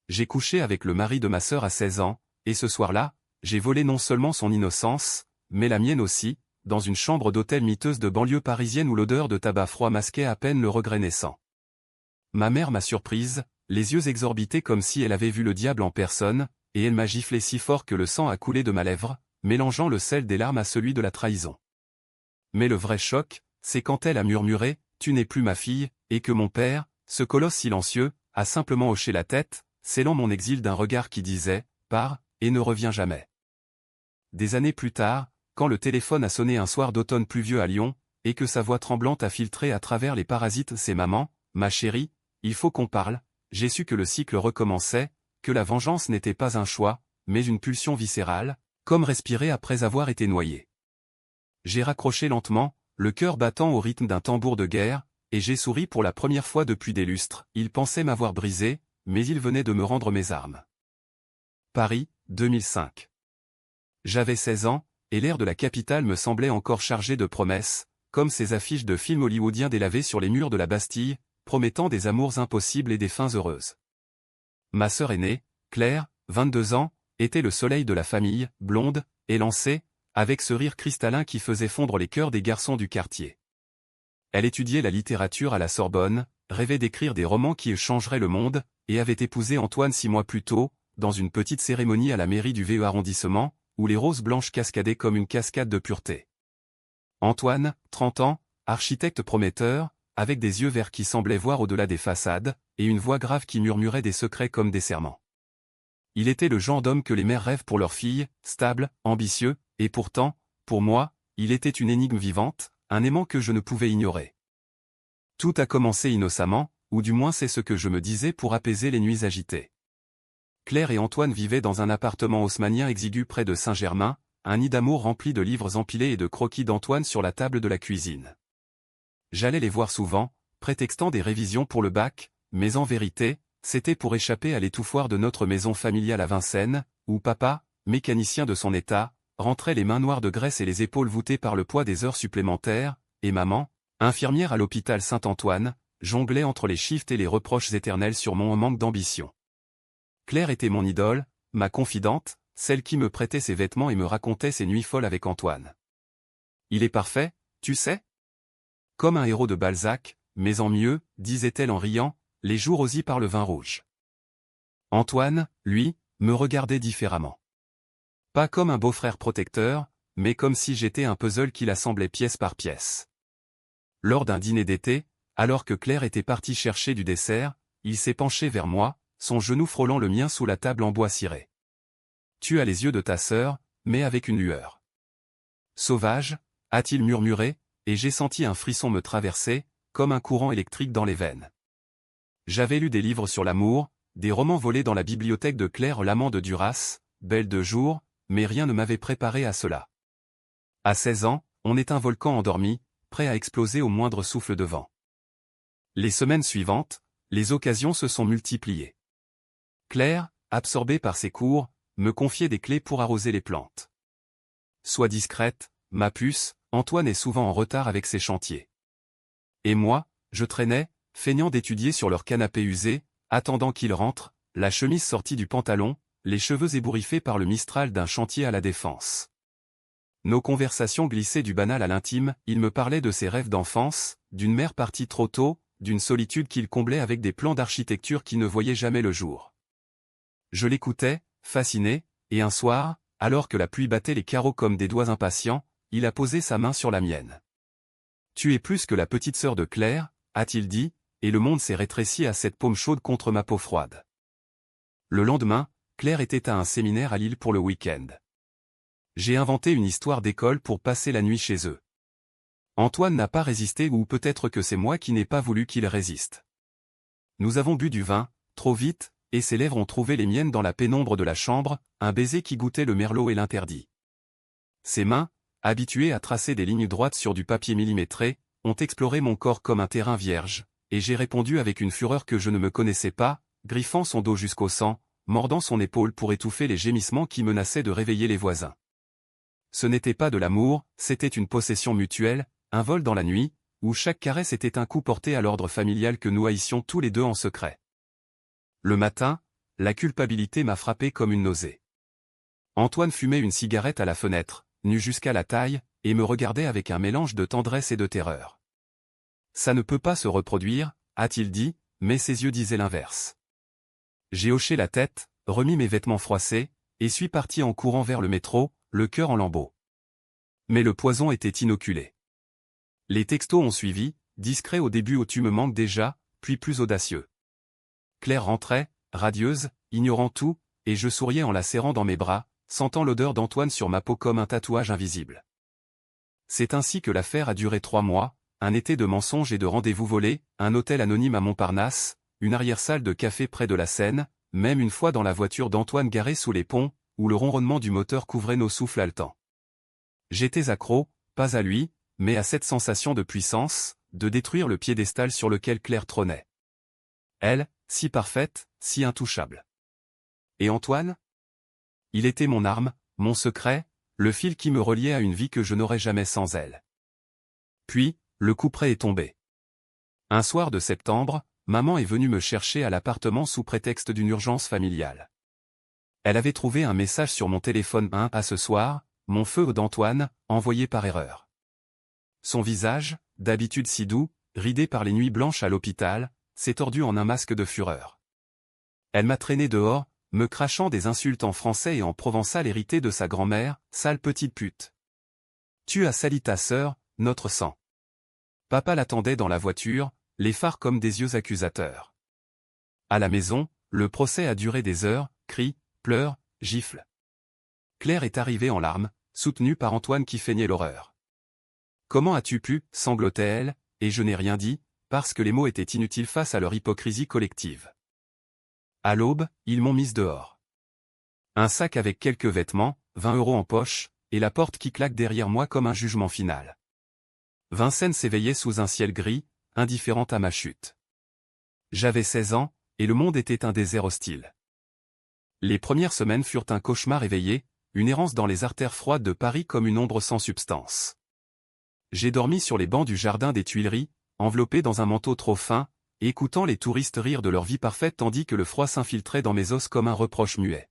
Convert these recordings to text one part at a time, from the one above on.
j'ai couché avec le mari de ma sœur à 16 ans, et ce soir-là, j'ai volé non seulement son innocence, mais la mienne aussi, dans une chambre d'hôtel miteuse de banlieue parisienne où l'odeur de tabac froid masquait à peine le regret naissant. Ma mère m'a surprise, les yeux exorbités comme si elle avait vu le diable en personne, et elle m'a giflé si fort que le sang a coulé de ma lèvre, mélangeant le sel des larmes à celui de la trahison. Mais le vrai choc, c'est quand elle a murmuré « Tu n'es plus ma fille », et que mon père, ce colosse silencieux, a simplement hoché la tête, scellant mon exil d'un regard qui disait « Pars, et ne reviens jamais ». Des années plus tard, quand le téléphone a sonné un soir d'automne pluvieux à Lyon, et que sa voix tremblante a filtré à travers les parasites « C'est maman, ma chérie, il faut qu'on parle », j'ai su que le cycle recommençait, que la vengeance n'était pas un choix, mais une pulsion viscérale, comme respirer après avoir été noyé. J'ai raccroché lentement, le cœur battant au rythme d'un tambour de guerre, et j'ai souri pour la première fois depuis des lustres. Il pensait m'avoir brisé, mais il venait de me rendre mes armes. Paris, 2005. J'avais 16 ans, et l'air de la capitale me semblait encore chargé de promesses, comme ces affiches de films hollywoodiens délavées sur les murs de la Bastille, promettant des amours impossibles et des fins heureuses. Ma sœur aînée, Claire, 22 ans, était le soleil de la famille, blonde, élancée, avec ce rire cristallin qui faisait fondre les cœurs des garçons du quartier. Elle étudiait la littérature à la Sorbonne, rêvait d'écrire des romans qui changeraient le monde, et avait épousé Antoine 6 mois plus tôt, dans une petite cérémonie à la mairie du VE arrondissement, où les roses blanches cascadaient comme une cascade de pureté. Antoine, 30 ans, architecte prometteur, avec des yeux verts qui semblaient voir au-delà des façades, et une voix grave qui murmurait des secrets comme des serments. Il était le genre d'homme que les mères rêvent pour leurs filles, stable, ambitieux, et pourtant, pour moi, il était une énigme vivante, un aimant que je ne pouvais ignorer. Tout a commencé innocemment, ou du moins c'est ce que je me disais pour apaiser les nuits agitées. Claire et Antoine vivaient dans un appartement haussmannien exigu près de Saint-Germain, un nid d'amour rempli de livres empilés et de croquis d'Antoine sur la table de la cuisine. J'allais les voir souvent, prétextant des révisions pour le bac, mais en vérité, c'était pour échapper à l'étouffoir de notre maison familiale à Vincennes, où papa, mécanicien de son état, rentrait les mains noires de graisse et les épaules voûtées par le poids des heures supplémentaires, et maman, infirmière à l'hôpital Saint-Antoine, jonglait entre les shifts et les reproches éternels sur mon manque d'ambition. Claire était mon idole, ma confidente, celle qui me prêtait ses vêtements et me racontait ses nuits folles avec Antoine. Il est parfait, tu sais ? Comme un héros de Balzac, mais en mieux, disait-elle en riant, les joues rosies par le vin rouge. Antoine, lui, me regardait différemment. Pas comme un beau-frère protecteur, mais comme si j'étais un puzzle qu'il assemblait pièce par pièce. Lors d'un dîner d'été, alors que Claire était partie chercher du dessert, il s'est penché vers moi, son genou frôlant le mien sous la table en bois ciré. Tu as les yeux de ta sœur, mais avec une lueur. Sauvage, a-t-il murmuré, et j'ai senti un frisson me traverser, comme un courant électrique dans les veines. J'avais lu des livres sur l'amour, des romans volés dans la bibliothèque de Claire l'amant de Duras, Belle de jour, mais rien ne m'avait préparé à cela. À 16 ans, on est un volcan endormi, prêt à exploser au moindre souffle de vent. Les semaines suivantes, les occasions se sont multipliées. Claire, absorbée par ses cours, me confiait des clés pour arroser les plantes. Sois discrète, ma puce, Antoine est souvent en retard avec ses chantiers. Et moi, je traînais, feignant d'étudier sur leur canapé usé, attendant qu'il rentre, la chemise sortie du pantalon, les cheveux ébouriffés par le mistral d'un chantier à la Défense. Nos conversations glissaient du banal à l'intime, il me parlait de ses rêves d'enfance, d'une mère partie trop tôt, d'une solitude qu'il comblait avec des plans d'architecture qui ne voyaient jamais le jour. Je l'écoutais, fasciné, et un soir, alors que la pluie battait les carreaux comme des doigts impatients, il a posé sa main sur la mienne. « Tu es plus que la petite sœur de Claire », a-t-il dit, et le monde s'est rétréci à cette paume chaude contre ma peau froide. Le lendemain, Claire était à un séminaire à Lille pour le week-end. J'ai inventé une histoire d'école pour passer la nuit chez eux. Antoine n'a pas résisté ou peut-être que c'est moi qui n'ai pas voulu qu'il résiste. Nous avons bu du vin, trop vite, et ses lèvres ont trouvé les miennes dans la pénombre de la chambre, un baiser qui goûtait le merlot et l'interdit. Ses mains, habituées à tracer des lignes droites sur du papier millimétré, ont exploré mon corps comme un terrain vierge, et j'ai répondu avec une fureur que je ne me connaissais pas, griffant son dos jusqu'au sang, mordant son épaule pour étouffer les gémissements qui menaçaient de réveiller les voisins. Ce n'était pas de l'amour, c'était une possession mutuelle, un vol dans la nuit, où chaque caresse était un coup porté à l'ordre familial que nous haïssions tous les deux en secret. Le matin, la culpabilité m'a frappé comme une nausée. Antoine fumait une cigarette à la fenêtre, nu jusqu'à la taille, et me regardait avec un mélange de tendresse et de terreur. Ça ne peut pas se reproduire, a-t-il dit, mais ses yeux disaient l'inverse. J'ai hoché la tête, remis mes vêtements froissés, et suis parti en courant vers le métro, le cœur en lambeaux. Mais le poison était inoculé. Les textos ont suivi, discrets au début où tu me manques déjà, puis plus audacieux. Claire rentrait, radieuse, ignorant tout, et je souriais en la serrant dans mes bras, sentant l'odeur d'Antoine sur ma peau comme un tatouage invisible. C'est ainsi que l'affaire a duré 3 mois, un été de mensonges et de rendez-vous volés, un hôtel anonyme à Montparnasse, une arrière-salle de café près de la Seine, même une fois dans la voiture d'Antoine garée sous les ponts, où le ronronnement du moteur couvrait nos souffles haletants. J'étais accro, pas à lui, mais à cette sensation de puissance, de détruire le piédestal sur lequel Claire trônait. Elle, si parfaite, si intouchable. Et Antoine ? Il était mon arme, mon secret, le fil qui me reliait à une vie que je n'aurais jamais sans elle. Puis, le couperet est tombé. Un soir de septembre, maman est venue me chercher à l'appartement sous prétexte d'une urgence familiale. Elle avait trouvé un message sur mon téléphone à ce soir, mon feu d'Antoine, envoyé par erreur. Son visage, d'habitude si doux, ridé par les nuits blanches à l'hôpital, s'est tordu en un masque de fureur. Elle m'a traîné dehors, me crachant des insultes en français et en provençal hérité de sa grand-mère, sale petite pute. Tu as sali ta sœur, notre sang. Papa l'attendait dans la voiture, les phares comme des yeux accusateurs. À la maison, le procès a duré des heures, cris, pleurs, gifles. Claire est arrivée en larmes, soutenue par Antoine qui feignait l'horreur. Comment as-tu pu, sanglotait-elle, et je n'ai rien dit, parce que les mots étaient inutiles face à leur hypocrisie collective. À l'aube, ils m'ont mise dehors. Un sac avec quelques vêtements, 20 € en poche, et la porte qui claque derrière moi comme un jugement final. Vincennes s'éveillait sous un ciel gris, indifférente à ma chute. J'avais 16 ans, et le monde était un désert hostile. Les premières semaines furent un cauchemar éveillé, une errance dans les artères froides de Paris comme une ombre sans substance. J'ai dormi sur les bancs du jardin des Tuileries, enveloppé dans un manteau trop fin, écoutant les touristes rire de leur vie parfaite tandis que le froid s'infiltrait dans mes os comme un reproche muet.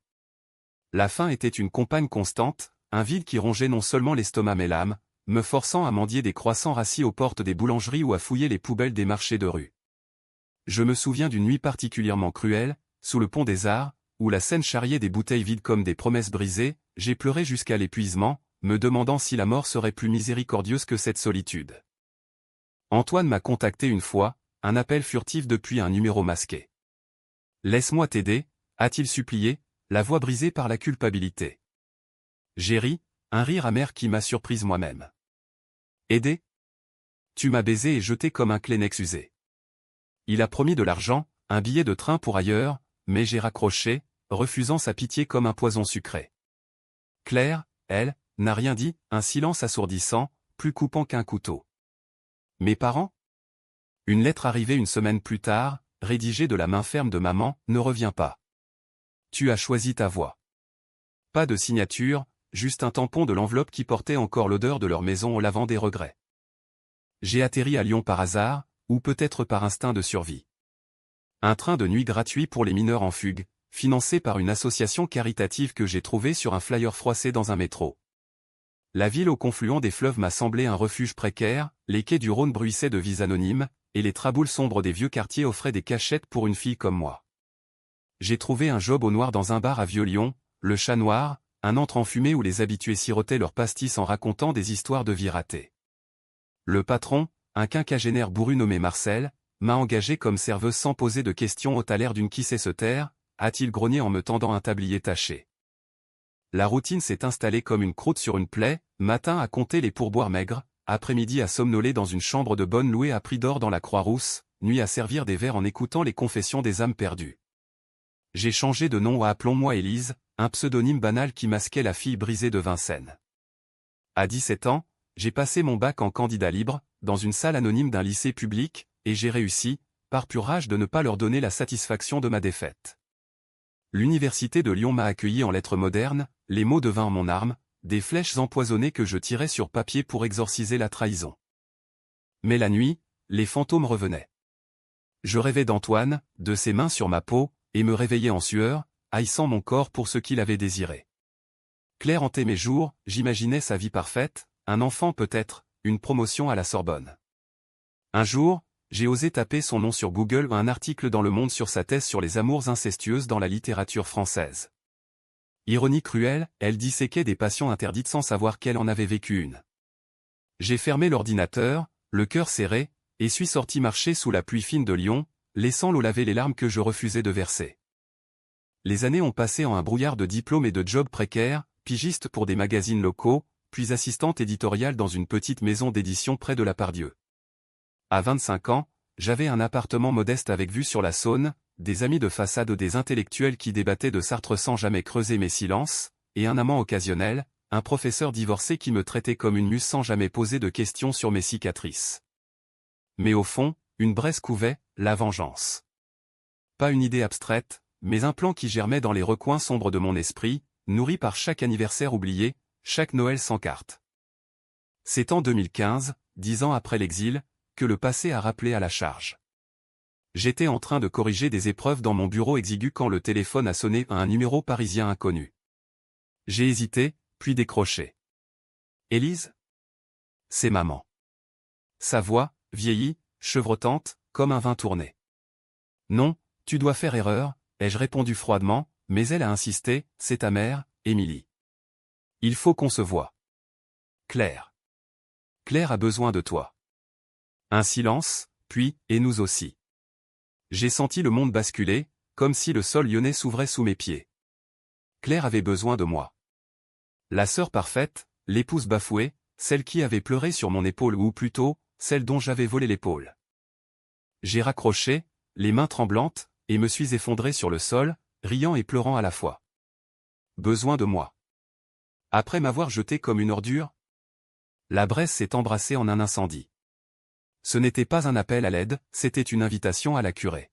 La faim était une compagne constante, un vide qui rongeait non seulement l'estomac mais l'âme, me forçant à mendier des croissants rassis aux portes des boulangeries ou à fouiller les poubelles des marchés de rue. Je me souviens d'une nuit particulièrement cruelle, sous le pont des Arts, où la Seine charriait des bouteilles vides comme des promesses brisées, j'ai pleuré jusqu'à l'épuisement, me demandant si la mort serait plus miséricordieuse que cette solitude. Antoine m'a contacté une fois, un appel furtif depuis un numéro masqué. « Laisse-moi t'aider », a-t-il supplié, la voix brisée par la culpabilité. J'ai ri, un rire amer qui m'a surprise moi-même. « Aider ? Tu m'as baisé et jeté comme un Kleenex usé. » Il a promis de l'argent, un billet de train pour ailleurs, mais j'ai raccroché, refusant sa pitié comme un poison sucré. Claire, elle, n'a rien dit, un silence assourdissant, plus coupant qu'un couteau. Mes parents ? Une lettre arrivée une semaine plus tard, rédigée de la main ferme de maman, ne revient pas. Tu as choisi ta voie. Pas de signature, juste un tampon de l'enveloppe qui portait encore l'odeur de leur maison au lavant des regrets. J'ai atterri à Lyon par hasard, ou peut-être par instinct de survie. Un train de nuit gratuit pour les mineurs en fugue, financé par une association caritative que j'ai trouvée sur un flyer froissé dans un métro. La ville au confluent des fleuves m'a semblé un refuge précaire, les quais du Rhône bruissaient de vies anonymes, et les traboules sombres des vieux quartiers offraient des cachettes pour une fille comme moi. J'ai trouvé un job au noir dans un bar à Vieux-Lyon, le Chat Noir, un antre enfumé où les habitués sirotaient leurs pastis en racontant des histoires de vie ratée. Le patron, un quinquagénaire bourru nommé Marcel, m'a engagé comme serveuse sans poser de questions au l'air d'une qui sait se taire, a-t-il grogné en me tendant un tablier taché. La routine s'est installée comme une croûte sur une plaie, matin à compter les pourboires maigres, après-midi à somnoler dans une chambre de bonne louée à prix d'or dans la Croix-Rousse, nuit à servir des verres en écoutant les confessions des âmes perdues. J'ai changé de nom à Appelons-moi Élise, un pseudonyme banal qui masquait la fille brisée de Vincennes. À 17 ans, j'ai passé mon bac en candidat libre, dans une salle anonyme d'un lycée public, et j'ai réussi, par pure rage de ne pas leur donner la satisfaction de ma défaite. L'université de Lyon m'a accueilli en lettres modernes, les mots devinrent mon arme, des flèches empoisonnées que je tirais sur papier pour exorciser la trahison. Mais la nuit, les fantômes revenaient. Je rêvais d'Antoine, de ses mains sur ma peau, et me réveillais en sueur, haïssant mon corps pour ce qu'il avait désiré. Claire hantait mes jours, j'imaginais sa vie parfaite, un enfant peut-être, une promotion à la Sorbonne. Un jour, j'ai osé taper son nom sur Google, un article dans Le Monde sur sa thèse sur les amours incestueuses dans la littérature française. Ironie cruelle, elle disséquait des passions interdites sans savoir qu'elle en avait vécu une. J'ai fermé l'ordinateur, le cœur serré, et suis sorti marcher sous la pluie fine de Lyon, laissant l'eau laver les larmes que je refusais de verser. Les années ont passé en un brouillard de diplômes et de jobs précaires, pigiste pour des magazines locaux, puis assistante éditoriale dans une petite maison d'édition près de la Pardieu. À 25 ans, j'avais un appartement modeste avec vue sur la Saône, des amis de façade ou des intellectuels qui débattaient de Sartre sans jamais creuser mes silences, et un amant occasionnel, un professeur divorcé qui me traitait comme une muse sans jamais poser de questions sur mes cicatrices. Mais au fond, une braise couvait, la vengeance. Pas une idée abstraite, mais un plan qui germait dans les recoins sombres de mon esprit, nourri par chaque anniversaire oublié, chaque Noël sans carte. C'est en 2015, 10 ans après l'exil, que le passé a rappelé à la charge. J'étais en train de corriger des épreuves dans mon bureau exigu quand le téléphone a sonné à un numéro parisien inconnu. J'ai hésité, puis décroché. Élise ? C'est maman. Sa voix, vieillie, chevrotante, comme un vin tourné. Non, tu dois faire erreur, ai-je répondu froidement, mais elle a insisté, c'est ta mère, Émilie. Il faut qu'on se voie. Claire. Claire a besoin de toi. Un silence, puis, et nous aussi. J'ai senti le monde basculer, comme si le sol lyonnais s'ouvrait sous mes pieds. Claire avait besoin de moi. La sœur parfaite, l'épouse bafouée, celle qui avait pleuré sur mon épaule ou plutôt, celle dont j'avais volé l'épaule. J'ai raccroché, les mains tremblantes, et me suis effondré sur le sol, riant et pleurant à la fois. Besoin de moi. Après m'avoir jeté comme une ordure, la Bresse s'est embrassée en un incendie. Ce n'était pas un appel à l'aide, c'était une invitation à la curée.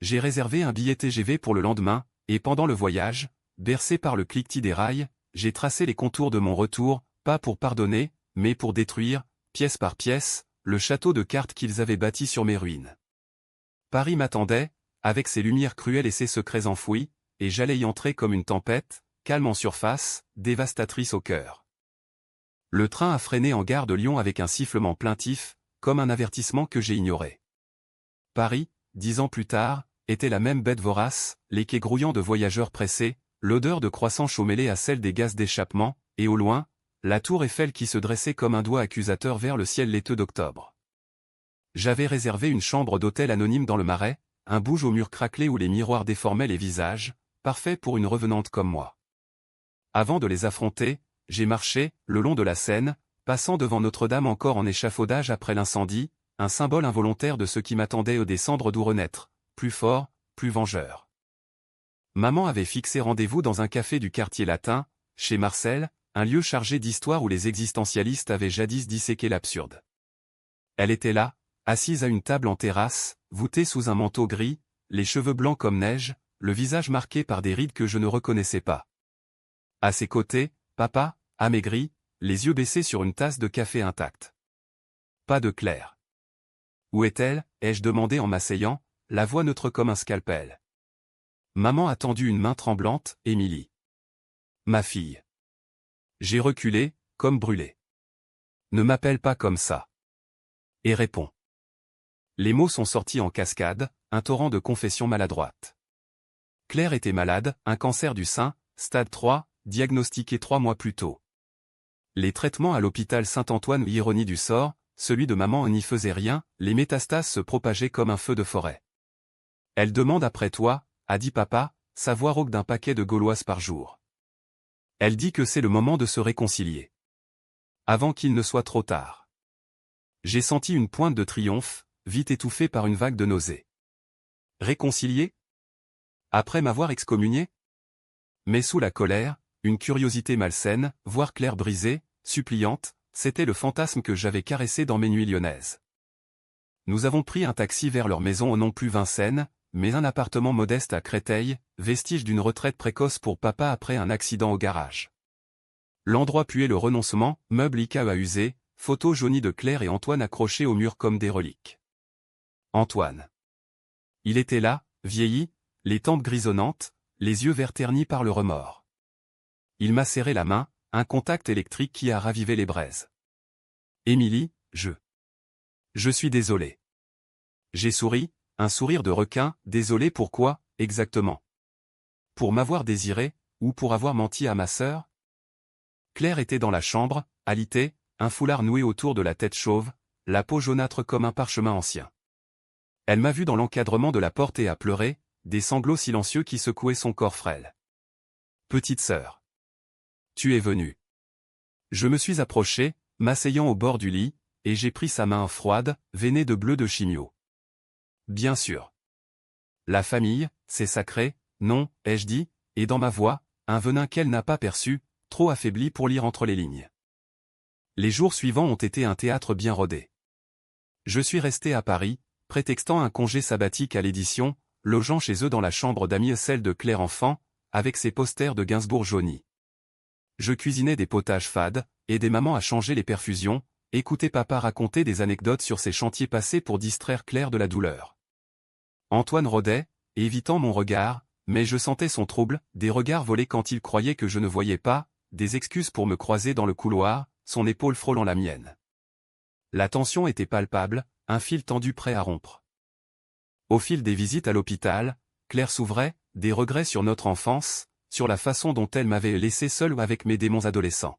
J'ai réservé un billet TGV pour le lendemain, et pendant le voyage, bercé par le cliquetis des rails, j'ai tracé les contours de mon retour, pas pour pardonner, mais pour détruire, pièce par pièce, le château de cartes qu'ils avaient bâti sur mes ruines. Paris m'attendait, avec ses lumières cruelles et ses secrets enfouis, et j'allais y entrer comme une tempête, calme en surface, dévastatrice au cœur. Le train a freiné en gare de Lyon avec un sifflement plaintif, comme un avertissement que j'ai ignoré. Paris, 10 ans plus tard, était la même bête vorace, les quais grouillants de voyageurs pressés, l'odeur de croissants chauds mêlée à celle des gaz d'échappement, et au loin, la tour Eiffel qui se dressait comme un doigt accusateur vers le ciel laiteux d'octobre. J'avais réservé une chambre d'hôtel anonyme dans le Marais, un bouge aux murs craquelés où les miroirs déformaient les visages, parfait pour une revenante comme moi. Avant de les affronter, j'ai marché, le long de la Seine, passant devant Notre-Dame encore en échafaudage après l'incendie, un symbole involontaire de ce qui m'attendait au descendre d'où renaître, plus fort, plus vengeur. Maman avait fixé rendez-vous dans un café du quartier latin, chez Marcel, un lieu chargé d'histoire où les existentialistes avaient jadis disséqué l'absurde. Elle était là, assise à une table en terrasse, voûtée sous un manteau gris, les cheveux blancs comme neige, le visage marqué par des rides que je ne reconnaissais pas. À ses côtés, papa, amaigri, les yeux baissés sur une tasse de café intacte. Pas de Claire. Où est-elle, ai-je demandé en m'asseyant, la voix neutre comme un scalpel. Maman a tendu une main tremblante, Émilie. Ma fille. J'ai reculé, comme brûlé. Ne m'appelle pas comme ça. Et réponds. Les mots sont sortis en cascade, un torrent de confessions maladroites. Claire était malade, un cancer du sein, stade 3, diagnostiqué 3 mois plus tôt. Les traitements à l'hôpital Saint-Antoine, ironie du sort, celui de maman n'y faisait rien, les métastases se propageaient comme un feu de forêt. Elle demande après toi, a dit papa, sa voix rauque d'un paquet de gauloises par jour. Elle dit que c'est le moment de se réconcilier. Avant qu'il ne soit trop tard. J'ai senti une pointe de triomphe, vite étouffée par une vague de nausée. Réconcilier ? Après m'avoir excommunié ? Mais sous la colère, une curiosité malsaine, voir Claire brisée, suppliante, c'était le fantasme que j'avais caressé dans mes nuits lyonnaises. Nous avons pris un taxi vers leur maison non plus Vincennes, mais un appartement modeste à Créteil, vestige d'une retraite précoce pour papa après un accident au garage. L'endroit puait le renoncement, meubles Ikea à user, photos jaunies de Claire et Antoine accrochés au mur comme des reliques. Antoine. Il était là, vieilli, Les tempes grisonnantes, les yeux verts ternis par le remords. Il m'a serré la main, un contact électrique qui a ravivé les braises. Émilie, je suis désolé. J'ai souri, un sourire de requin, désolé pourquoi, exactement? Pour m'avoir désiré, ou pour avoir menti à ma sœur? Claire était dans la chambre, alitée, un foulard noué autour de la tête chauve, la peau jaunâtre comme un parchemin ancien. Elle m'a vu dans l'encadrement de la porte et a pleuré, des sanglots silencieux qui secouaient son corps frêle. Petite sœur. Tu es venue. Je me suis approché, m'asseyant au bord du lit, et j'ai pris sa main froide, veinée de bleu de chimio. Bien sûr. La famille, c'est sacré, non, ai-je dit, et dans ma voix, un venin qu'elle n'a pas perçu, trop affaibli pour lire entre les lignes. Les jours suivants ont été un théâtre bien rodé. Je suis resté à Paris, prétextant un congé sabbatique à l'édition, logeant chez eux dans la chambre d'amis celle de Claire enfant, avec ses posters de Gainsbourg jaunis. Je cuisinais des potages fades, aidais maman à changer les perfusions, écoutais papa raconter des anecdotes sur ses chantiers passés pour distraire Claire de la douleur. Antoine rôdait, évitant mon regard, mais je sentais son trouble, des regards volés quand il croyait que je ne voyais pas, des excuses pour me croiser dans le couloir, son épaule frôlant la mienne. La tension était palpable, un fil tendu prêt à rompre. Au fil des visites à l'hôpital, Claire s'ouvrait, des regrets sur notre enfance, sur la façon dont elle m'avait laissé seul avec mes démons adolescents.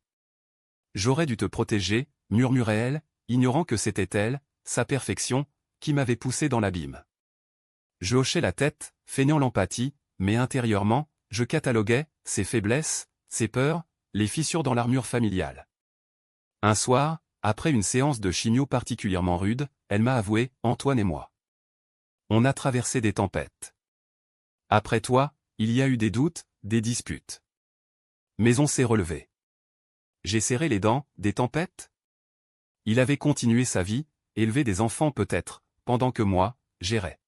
J'aurais dû te protéger, murmurait-elle, ignorant que c'était elle, sa perfection, qui m'avait poussé dans l'abîme. Je hochais la tête, feignant l'empathie, mais intérieurement, je cataloguais ses faiblesses, ses peurs, les fissures dans l'armure familiale. Un soir, après une séance de chimio particulièrement rude, elle m'a avoué, Antoine et moi. On a traversé des tempêtes. Après toi, il y a eu des doutes, des disputes. Mais on s'est relevé. J'ai serré les dents, des tempêtes? Il avait continué sa vie, élevé des enfants peut-être, pendant que moi, j'errais.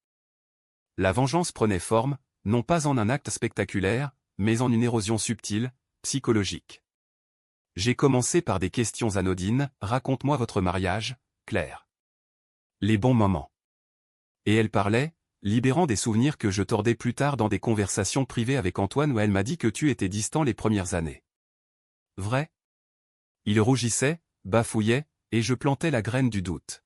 La vengeance prenait forme, non pas en un acte spectaculaire, mais en une érosion subtile, psychologique. J'ai commencé par des questions anodines, raconte-moi votre mariage, Claire. Les bons moments. Et elle parlait, libérant des souvenirs que je tordais plus tard dans des conversations privées avec Antoine où elle m'a dit que tu étais distant les premières années. Vrai? Il rougissait, bafouillait, et je plantais la graine du doute.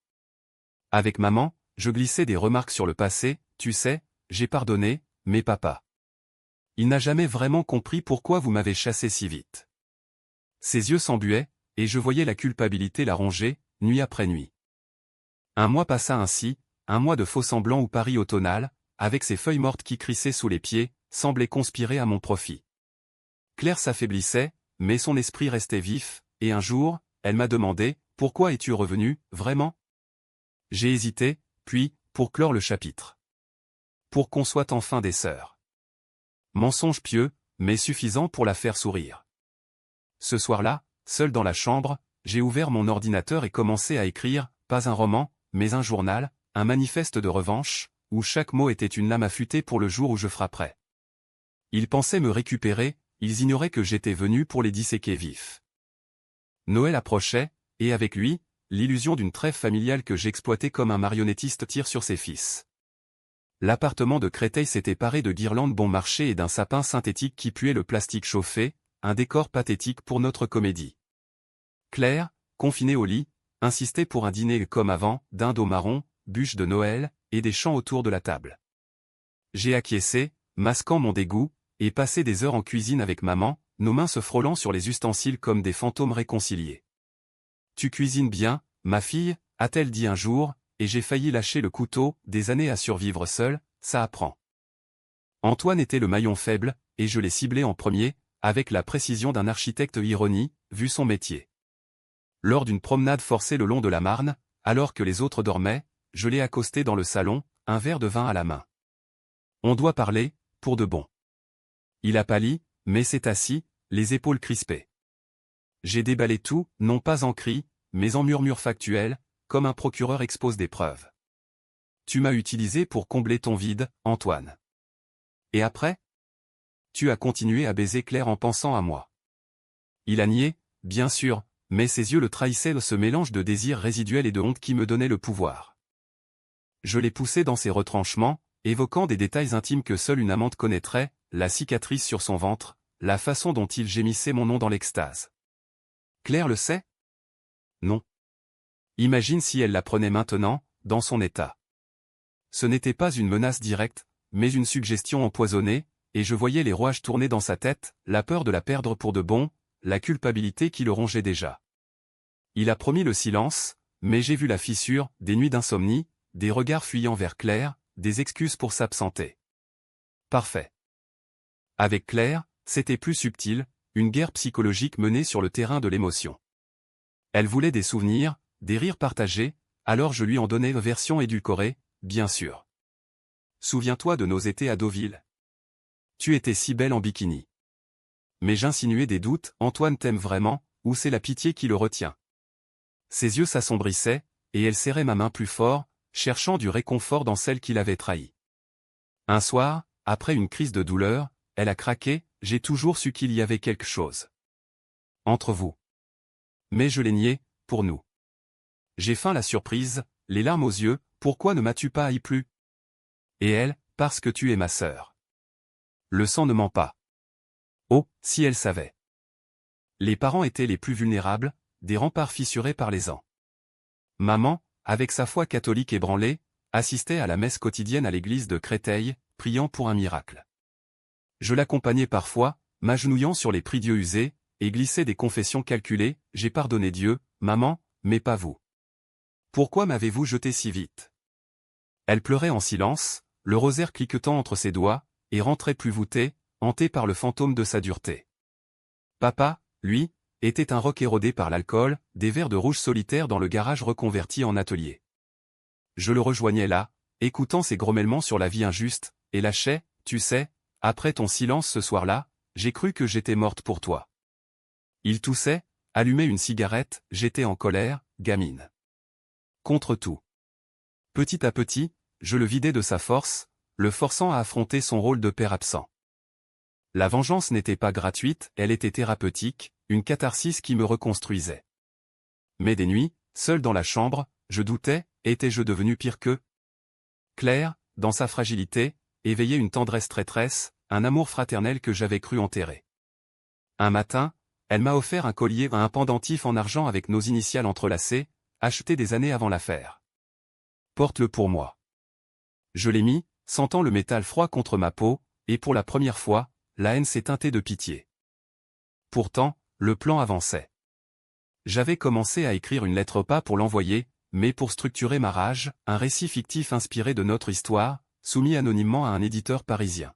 Avec maman, je glissais des remarques sur le passé, tu sais, j'ai pardonné, mais papa. Il n'a jamais vraiment compris pourquoi vous m'avez chassé si vite. Ses yeux s'embuaient, et je voyais la culpabilité la ronger, nuit après nuit. Un mois passa ainsi, un mois de faux-semblants où Paris automnal, avec ses feuilles mortes qui crissaient sous les pieds, semblait conspirer à mon profit. Claire s'affaiblissait, mais son esprit restait vif, et un jour, elle m'a demandé, « Pourquoi es-tu revenu, vraiment ?» J'ai hésité, puis, pour clore le chapitre. Pour qu'on soit enfin des sœurs. Mensonge pieux, mais suffisant pour la faire sourire. Ce soir-là, seul dans la chambre, j'ai ouvert mon ordinateur et commencé à écrire, pas un roman, mais un journal, un manifeste de revanche, où chaque mot était une lame affûtée pour le jour où je frapperais. Ils pensaient me récupérer, ils ignoraient que j'étais venu pour les disséquer vifs. Noël approchait, et avec lui, l'illusion d'une trêve familiale que j'exploitais comme un marionnettiste tire sur ses fils. L'appartement de Créteil s'était paré de guirlandes bon marché et d'un sapin synthétique qui puait le plastique chauffé, un décor pathétique pour notre comédie. Claire, confinée au lit, insistait pour un dîner comme avant, dinde au marron, bûche de Noël, et des chants autour de la table. J'ai acquiescé, masquant mon dégoût, et passé des heures en cuisine avec maman, nos mains se frôlant sur les ustensiles comme des fantômes réconciliés. « Tu cuisines bien, ma fille ?» a-t-elle dit un jour, et j'ai failli lâcher le couteau, des années à survivre seul, ça apprend. Antoine était le maillon faible, et je l'ai ciblé en premier, avec la précision d'un architecte ironie, vu son métier. Lors d'une promenade forcée le long de la Marne, alors que les autres dormaient, je l'ai accosté dans le salon, un verre de vin à la main. On doit parler, pour de bon. Il a pâli, mais s'est assis, les épaules crispées. J'ai déballé tout, non pas en cris, mais en murmures factuels, comme un procureur expose des preuves. Tu m'as utilisé pour combler ton vide, Antoine. Et après? Tu as continué à baiser Claire en pensant à moi. Il a nié, bien sûr, mais ses yeux le trahissaient ce mélange de désir résiduel et de honte qui me donnait le pouvoir. Je l'ai poussé dans ses retranchements, évoquant des détails intimes que seule une amante connaîtrait, la cicatrice sur son ventre, la façon dont il gémissait mon nom dans l'extase. Claire le sait? Non. Imagine si elle l'apprenait maintenant, dans son état. Ce n'était pas une menace directe, mais une suggestion empoisonnée, et je voyais les rouages tourner dans sa tête, la peur de la perdre pour de bon, la culpabilité qui le rongeait déjà. Il a promis le silence, mais j'ai vu la fissure, des nuits d'insomnie, des regards fuyant vers Claire, des excuses pour s'absenter. Parfait. Avec Claire, c'était plus subtil, une guerre psychologique menée sur le terrain de l'émotion. Elle voulait des souvenirs, des rires partagés, alors je lui en donnais une version édulcorée, bien sûr. Souviens-toi de nos étés à Deauville. Tu étais si belle en bikini. Mais j'insinuais des doutes, Antoine t'aime vraiment, ou c'est la pitié qui le retient? Ses yeux s'assombrissaient, et elle serrait ma main plus fort, cherchant du réconfort dans celle qui l'avait trahi. Un soir, après une crise de douleur, elle a craqué, j'ai toujours su qu'il y avait quelque chose. Entre vous. Mais je l'ai nié, pour nous. J'ai feint la surprise, les larmes aux yeux, pourquoi ne m'as-tu pas haï plus? Et elle, parce que tu es ma sœur. Le sang ne ment pas. Oh, si elle savait. Les parents étaient les plus vulnérables, des remparts fissurés par les ans. Maman, avec sa foi catholique ébranlée, assistait à la messe quotidienne à l'église de Créteil, priant pour un miracle. Je l'accompagnais parfois, m'agenouillant sur les prie-dieux usés, et glissais des confessions calculées, j'ai pardonné Dieu, maman, mais pas vous. Pourquoi m'avez-vous jeté si vite? Elle pleurait en silence, le rosaire cliquetant entre ses doigts, et rentrait plus voûtée, hantée par le fantôme de sa dureté. Papa, lui, était un roc érodé par l'alcool, des verres de rouge solitaires dans le garage reconverti en atelier. Je le rejoignais là, écoutant ses grommellements sur la vie injuste, et lâchais, tu sais, après ton silence ce soir-là, j'ai cru que j'étais morte pour toi. Il toussait, allumait une cigarette, j'étais en colère, gamine. Contre tout. Petit à petit, je le vidais de sa force, le forçant à affronter son rôle de père absent. La vengeance n'était pas gratuite, elle était thérapeutique, une catharsis qui me reconstruisait. Mais des nuits, seul dans la chambre, je doutais, étais-je devenu pire qu'eux? Claire, dans sa fragilité, éveillait une tendresse traîtresse, un amour fraternel que j'avais cru enterré. Un matin, elle m'a offert un collier à un pendentif en argent avec nos initiales entrelacées, acheté des années avant l'affaire. Porte-le pour moi. Je l'ai mis, sentant le métal froid contre ma peau, et pour la première fois, la haine s'est teintée de pitié. Pourtant, le plan avançait. J'avais commencé à écrire une lettre pas pour l'envoyer, mais pour structurer ma rage, un récit fictif inspiré de notre histoire, soumis anonymement à un éditeur parisien.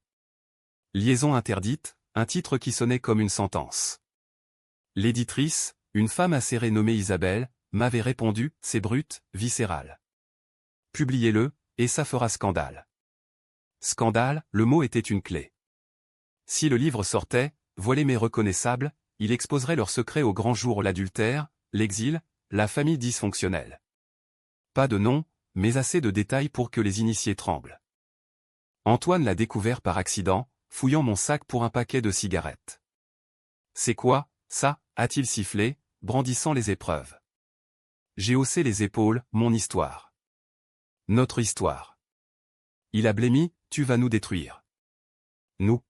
Liaison interdite, un titre qui sonnait comme une sentence. L'éditrice, une femme acérée nommée Isabelle, m'avait répondu, c'est brut, viscéral. Publiez-le, et ça fera scandale. Scandale, le mot était une clé. Si le livre sortait, voilé mais reconnaissable, il exposerait leurs secrets au grand jour, l'adultère, l'exil, la famille dysfonctionnelle. Pas de nom, mais assez de détails pour que les initiés tremblent. Antoine l'a découvert par accident, fouillant mon sac pour un paquet de cigarettes. C'est quoi, ça, a-t-il sifflé, brandissant les épreuves. J'ai haussé les épaules, mon histoire. Notre histoire. Il a blêmi, tu vas nous détruire. Nous.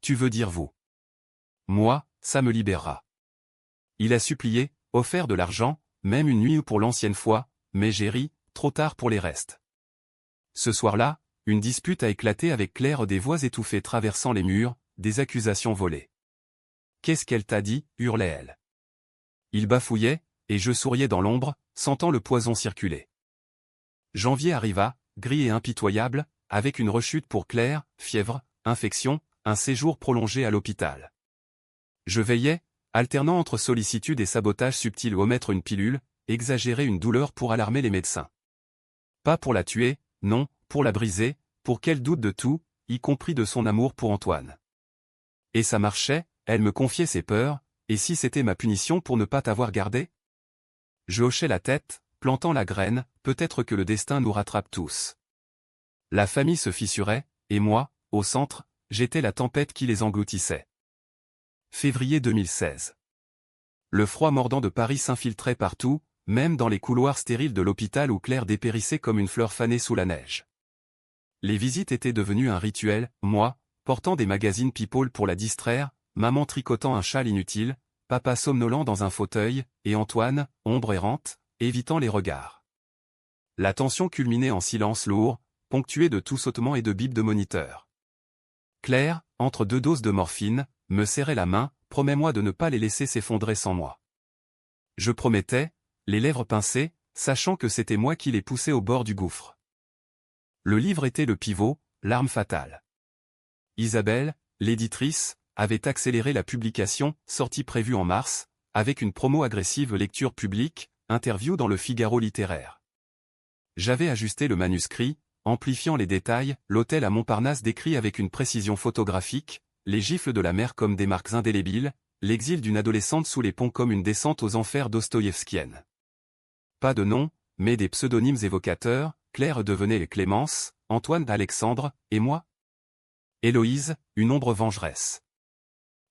Tu veux dire vous. Moi, ça me libérera. Il a supplié, offert de l'argent, même une nuit pour l'ancienne fois, mais j'ai ri, trop tard pour les restes. Ce soir-là, une dispute a éclaté avec Claire, des voix étouffées traversant les murs, des accusations volées. Qu'est-ce qu'elle t'a dit, hurlait-elle. Il bafouillait, et je souriais dans l'ombre, sentant le poison circuler. Janvier arriva, gris et impitoyable, avec une rechute pour Claire, fièvre, infection, un séjour prolongé à l'hôpital. Je veillais, alternant entre sollicitude et sabotage subtil, omettre une pilule, exagérer une douleur pour alarmer les médecins. Pas pour la tuer, non, pour la briser, pour qu'elle doute de tout, y compris de son amour pour Antoine. Et ça marchait, elle me confiait ses peurs, et si c'était ma punition pour ne pas t'avoir gardé? Je hochais la tête, plantant la graine, peut-être que le destin nous rattrape tous. La famille se fissurait, et moi, au centre, j'étais la tempête qui les engloutissait. Février 2016. Le froid mordant de Paris s'infiltrait partout, même dans les couloirs stériles de l'hôpital où Claire dépérissait comme une fleur fanée sous la neige. Les visites étaient devenues un rituel, moi, portant des magazines People pour la distraire, maman tricotant un châle inutile, papa somnolent dans un fauteuil, et Antoine, ombre errante, évitant les regards. La tension culminait en silence lourd, ponctué de tout sautement et de bips de moniteur. Claire, entre deux doses de morphine, me serrait la main, promets-moi de ne pas les laisser s'effondrer sans moi. Je promettais, les lèvres pincées, sachant que c'était moi qui les poussais au bord du gouffre. Le livre était le pivot, l'arme fatale. Isabelle, l'éditrice, avait accéléré la publication, sortie prévue en mars, avec une promo agressive lecture publique, interview dans le Figaro littéraire. J'avais ajusté le manuscrit, amplifiant les détails, l'hôtel à Montparnasse décrit avec une précision photographique, les gifles de la mer comme des marques indélébiles, l'exil d'une adolescente sous les ponts comme une descente aux enfers dostoïevskiennes. Pas de nom, mais des pseudonymes évocateurs, Claire devenait Clémence, Antoine Alexandre, et moi Héloïse, une ombre vengeresse.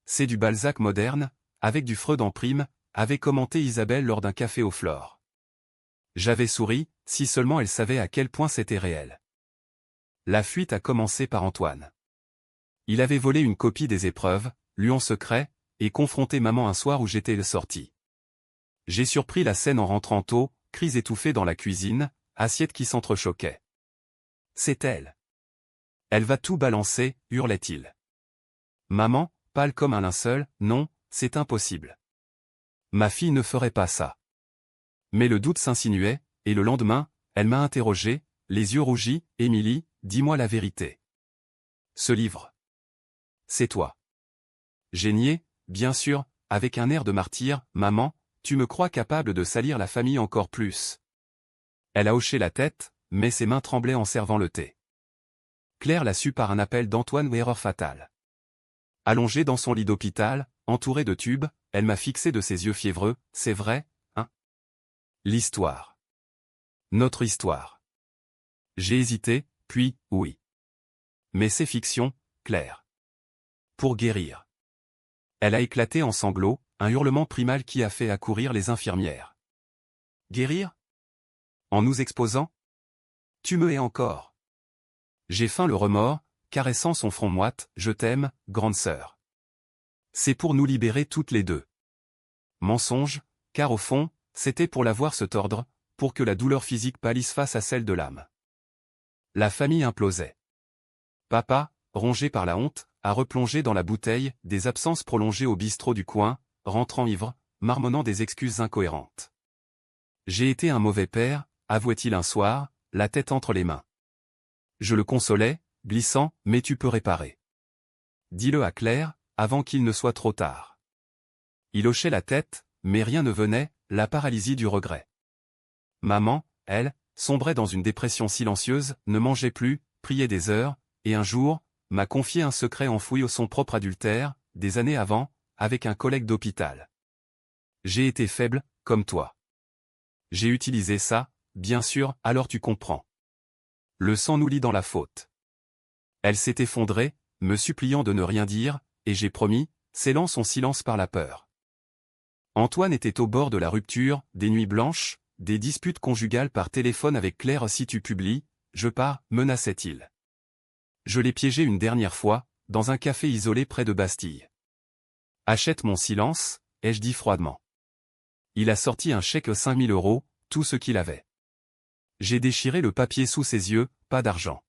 C'est du Balzac moderne, avec du Freud en prime, avait commenté Isabelle lors d'un café au Flore. J'avais souri, si seulement elle savait à quel point c'était réel. La fuite a commencé par Antoine. Il avait volé une copie des épreuves, lu en secret, et confronté maman un soir où j'étais sorti. J'ai surpris la scène en rentrant tôt, cris étouffés dans la cuisine, assiettes qui s'entrechoquaient. C'est elle. Elle va tout balancer, hurlait-il. Maman, pâle comme un linceul, non, c'est impossible. Ma fille ne ferait pas ça. Mais le doute s'insinuait, et le lendemain, elle m'a interrogé, les yeux rougis, Émilie, dis-moi la vérité. Ce livre. C'est toi. J'ai nié, bien sûr, avec un air de martyr, maman, tu me crois capable de salir la famille encore plus. Elle a hoché la tête, mais ses mains tremblaient en servant le thé. Claire l'a su par un appel d'Antoine ou erreur fatale. Allongée dans son lit d'hôpital, entourée de tubes, elle m'a fixé de ses yeux fiévreux, c'est vrai, hein? L'histoire. Notre histoire. J'ai hésité, puis, oui. Mais c'est fiction, Claire. Pour guérir. Elle a éclaté en sanglots, un hurlement primal qui a fait accourir les infirmières. Guérir? En nous exposant? Tu me hais encore. J'ai feint le remords, caressant son front moite, je t'aime, grande sœur. C'est pour nous libérer toutes les deux. Mensonge, car au fond, c'était pour la voir se tordre, pour que la douleur physique pâlisse face à celle de l'âme. La famille implosait. Papa, rongé par la honte, a replongé dans la bouteille, des absences prolongées au bistrot du coin, rentrant ivre, marmonnant des excuses incohérentes. J'ai été un mauvais père, avouait-il un soir, la tête entre les mains. Je le consolais, glissant, mais tu peux réparer. Dis-le à Claire, avant qu'il ne soit trop tard. Il hochait la tête, mais rien ne venait, la paralysie du regret. Maman, elle, sombrait dans une dépression silencieuse, ne mangeait plus, priait des heures, et un jour, m'a confié un secret enfoui au son propre adultère, des années avant, avec un collègue d'hôpital. J'ai été faible, comme toi. J'ai utilisé ça, bien sûr, alors tu comprends. Le sang nous lie dans la faute. Elle s'est effondrée, me suppliant de ne rien dire, et j'ai promis, scellant son silence par la peur. Antoine était au bord de la rupture, des nuits blanches, des disputes conjugales par téléphone avec Claire si tu publies, je pars, menaçait-il. Je l'ai piégé une dernière fois, dans un café isolé près de Bastille. Achète mon silence, ai-je dit froidement. Il a sorti un chèque 5000 €, tout ce qu'il avait. J'ai déchiré le papier sous ses yeux, pas d'argent.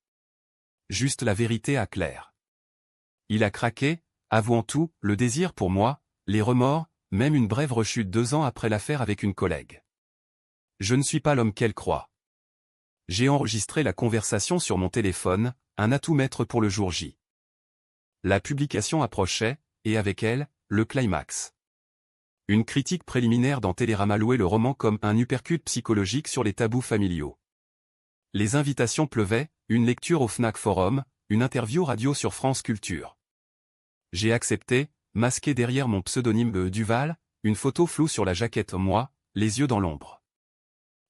Juste la vérité à Claire. Il a craqué, avouant tout, le désir pour moi, les remords, même une brève rechute 2 ans après l'affaire avec une collègue. Je ne suis pas l'homme qu'elle croit. J'ai enregistré la conversation sur mon téléphone, un atout-maître pour le jour J. La publication approchait, et avec elle, le climax. Une critique préliminaire dans Télérama louait le roman comme un uppercut psychologique sur les tabous familiaux. Les invitations pleuvaient, une lecture au Fnac Forum, une interview radio sur France Culture. J'ai accepté, masqué derrière mon pseudonyme Duval, une photo floue sur la jaquette moi, les yeux dans l'ombre.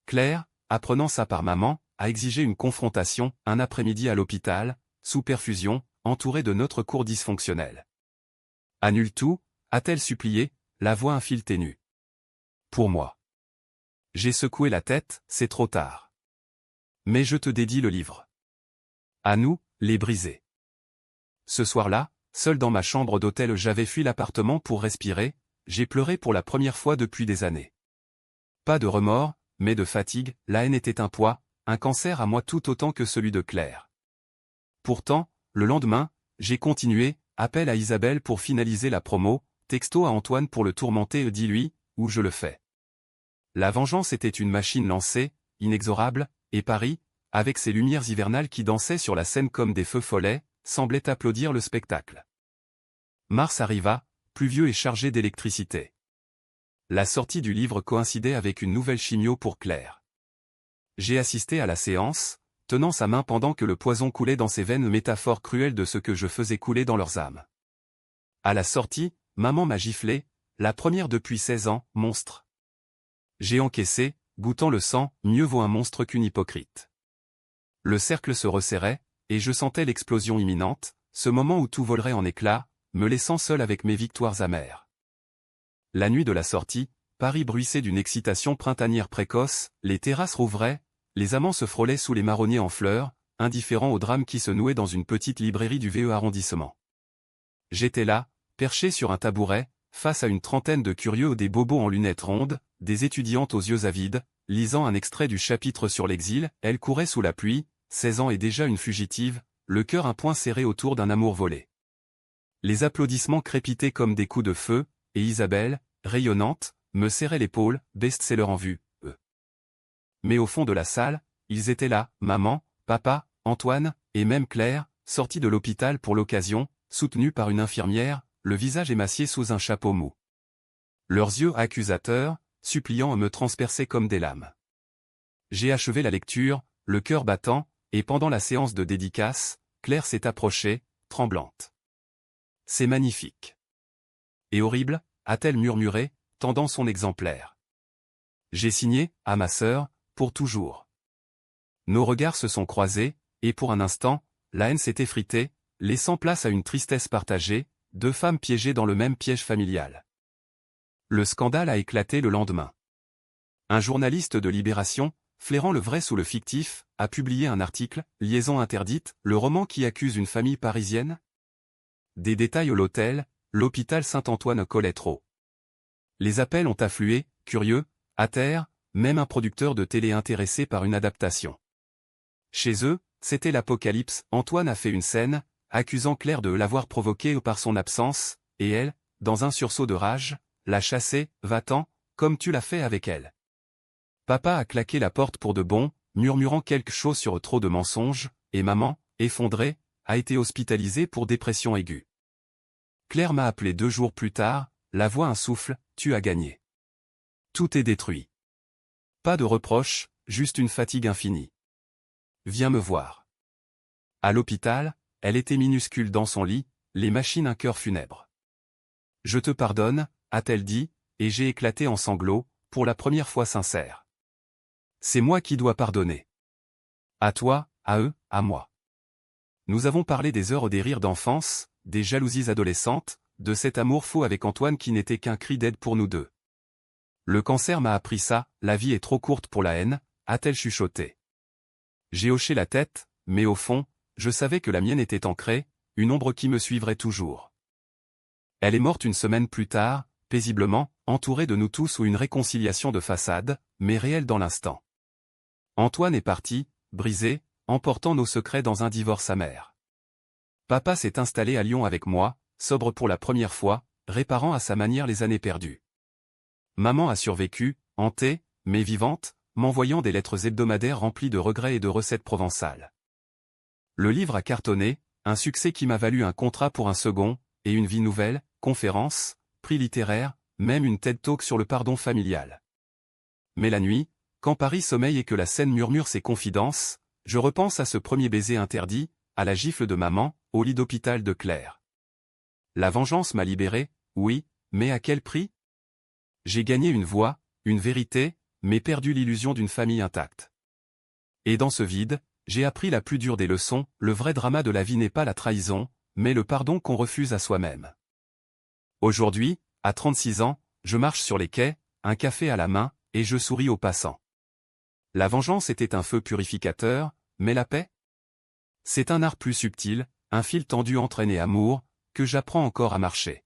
Claire, apprenant ça par maman, a exigé une confrontation, un après-midi à l'hôpital, sous perfusion, entourée de notre cour dysfonctionnelle. Annule tout, a-t-elle supplié, la voix un fil ténu. Pour moi. J'ai secoué la tête, c'est trop tard. Mais je te dédie le livre. À nous, les brisés. Ce soir-là, seul dans ma chambre d'hôtel, j'avais fui l'appartement pour respirer, j'ai pleuré pour la première fois depuis des années. Pas de remords, mais de fatigue, la haine était un poids, un cancer à moi tout autant que celui de Claire. Pourtant, le lendemain, j'ai continué, appel à Isabelle pour finaliser la promo, texto à Antoine pour le tourmenter, dis-lui, où je le fais. La vengeance était une machine lancée, inexorable, et Paris, avec ses lumières hivernales qui dansaient sur la scène comme des feux follets, semblait applaudir le spectacle. Mars arriva, pluvieux et chargé d'électricité. La sortie du livre coïncidait avec une nouvelle chimio pour Claire. J'ai assisté à la séance, tenant sa main pendant que le poison coulait dans ses veines, métaphore cruelle de ce que je faisais couler dans leurs âmes. À la sortie, maman m'a giflé, la première depuis 16 ans, monstre. J'ai encaissé, goûtant le sang, mieux vaut un monstre qu'une hypocrite. Le cercle se resserrait, et je sentais l'explosion imminente, ce moment où tout volerait en éclats, me laissant seul avec mes victoires amères. La nuit de la sortie, Paris bruissait d'une excitation printanière précoce, les terrasses rouvraient, les amants se frôlaient sous les marronniers en fleurs, indifférents au drame qui se nouait dans une petite librairie du VE arrondissement. J'étais là, perché sur un tabouret, face à une trentaine de curieux, des bobos en lunettes rondes, des étudiantes aux yeux avides, lisant un extrait du chapitre sur l'exil. Elle courait sous la pluie, 16 ans et déjà une fugitive, le cœur un poing serré autour d'un amour volé. Les applaudissements crépitaient comme des coups de feu, et Isabelle, rayonnante, me serrait l'épaule, best-seller en vue, Mais au fond de la salle, ils étaient là, maman, papa, Antoine, et même Claire, sortis de l'hôpital pour l'occasion, soutenus par une infirmière, le visage émacié sous un chapeau mou. Leurs yeux accusateurs, suppliants, me transperçaient comme des lames. J'ai achevé la lecture, le cœur battant, et pendant la séance de dédicace, Claire s'est approchée, tremblante. « C'est magnifique. » « Et horrible » a-t-elle murmuré, tendant son exemplaire. J'ai signé, à ma sœur, pour toujours. Nos regards se sont croisés, et pour un instant, la haine s'est effritée, laissant place à une tristesse partagée, deux femmes piégées dans le même piège familial. Le scandale a éclaté le lendemain. Un journaliste de Libération, flairant le vrai sous le fictif, a publié un article, Liaison interdite, le roman qui accuse une famille parisienne. Des détails à l'hôpital Saint-Antoine-Colette-Roux. Les appels ont afflué, curieux, à terre, même un producteur de télé intéressé par une adaptation. Chez eux, c'était l'apocalypse. Antoine a fait une scène, accusant Claire de l'avoir provoquée par son absence, et elle, dans un sursaut de rage, l'a chassée, va-t'en, comme tu l'as fait avec elle. Papa a claqué la porte pour de bon, murmurant quelque chose sur trop de mensonges, et maman, effondrée, a été hospitalisée pour dépression aiguë. Claire m'a appelé 2 jours plus tard, la voix un souffle, tu as gagné. Tout est détruit. Pas de reproches, juste une fatigue infinie. Viens me voir. À l'hôpital, elle était minuscule dans son lit, les machines un cœur funèbre. Je te pardonne, a-t-elle dit, et j'ai éclaté en sanglots, pour la première fois sincère. C'est moi qui dois pardonner. À toi, à eux, à moi. Nous avons parlé des heures des rires d'enfance, des jalousies adolescentes, de cet amour faux avec Antoine qui n'était qu'un cri d'aide pour nous deux. Le cancer m'a appris ça, la vie est trop courte pour la haine, a-t-elle chuchoté. J'ai hoché la tête, mais au fond, je savais que la mienne était ancrée, une ombre qui me suivrait toujours. Elle est morte une semaine plus tard, paisiblement, entourée de nous tous ou une réconciliation de façade, mais réelle dans l'instant. Antoine est parti, brisé, emportant nos secrets dans un divorce amer. Papa s'est installé à Lyon avec moi, sobre pour la première fois, réparant à sa manière les années perdues. Maman a survécu, hantée, mais vivante, m'envoyant des lettres hebdomadaires remplies de regrets et de recettes provençales. Le livre a cartonné, un succès qui m'a valu un contrat pour un second, et une vie nouvelle, conférences, prix littéraires, même une TED Talk sur le pardon familial. Mais la nuit, quand Paris sommeille et que la scène murmure ses confidences, je repense à ce premier baiser interdit, à la gifle de maman, au lit d'hôpital de Claire. La vengeance m'a libéré, oui, mais à quel prix? J'ai gagné une voix, une vérité, mais perdu l'illusion d'une famille intacte. Et dans ce vide, j'ai appris la plus dure des leçons, le vrai drama de la vie n'est pas la trahison, mais le pardon qu'on refuse à soi-même. Aujourd'hui, à 36 ans, je marche sur les quais, un café à la main, et je souris aux passants. La vengeance était un feu purificateur, mais la paix? C'est un art plus subtil, un fil tendu entraîné amour, que j'apprends encore à marcher.